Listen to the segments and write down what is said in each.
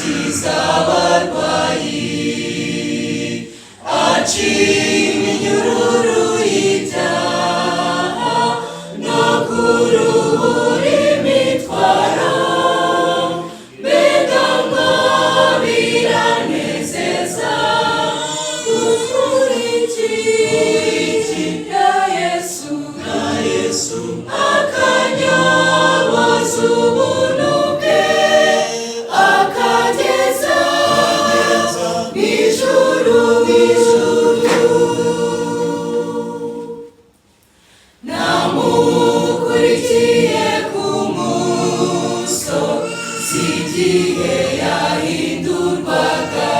akiza abarwayi, aciye iminyururu y'ibyaha no kuruhura imitwaro. Mbega ngo biranezeza gukurikira Yesu, akanyoboza ubuntu bwe, akageza mw'ijuru. Namukurikiye ku musozi igihe yahindurwaga,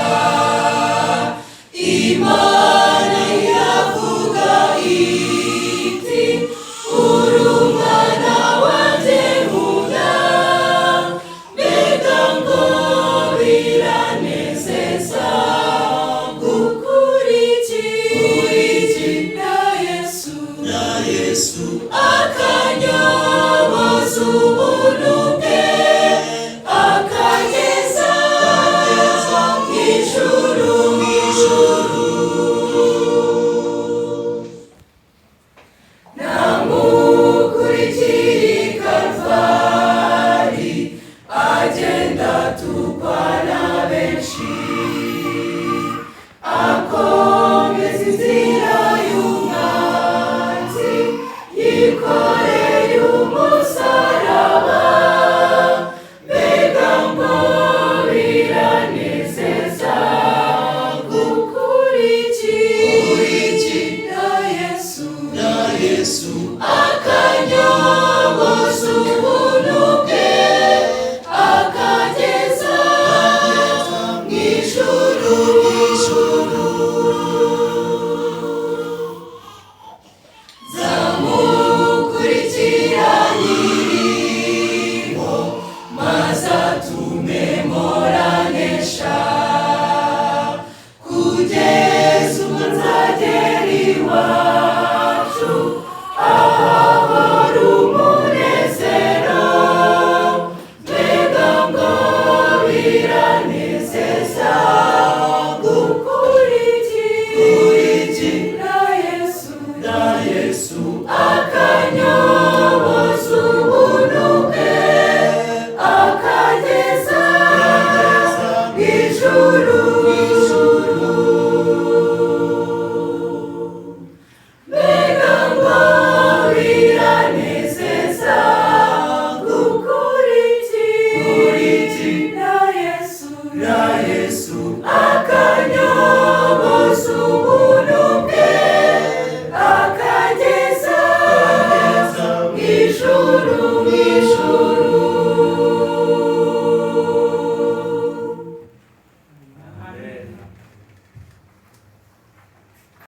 Imana iravuga iti, uri umwana wanjye nkunda. Mbega ngo biranezeza gukurikira Yesu, akanyoboza ubuntu bwe, akageza mw'ijuru. Namukurikiye i Karuvali, agenda atukwa na benshi, akomeza inzira y'umwanzi, yikoreye umusaraba. Mbega ngo biranezeza gukurikira Yesu, akanyoboza ubuntu bwe, akageza mw'ijuru. Nzamukurikira nyiriho, maze atume mporanesha, kugeza ubwo nzagera iwacu, ahahora umunezero. Mbega ngo biranezeza gukurikira Yesu, akanyoboza ubuntu bwe, akageza mw'ijuru. Mbega ngo biranezeza gukurikira Yesu, akanyoboza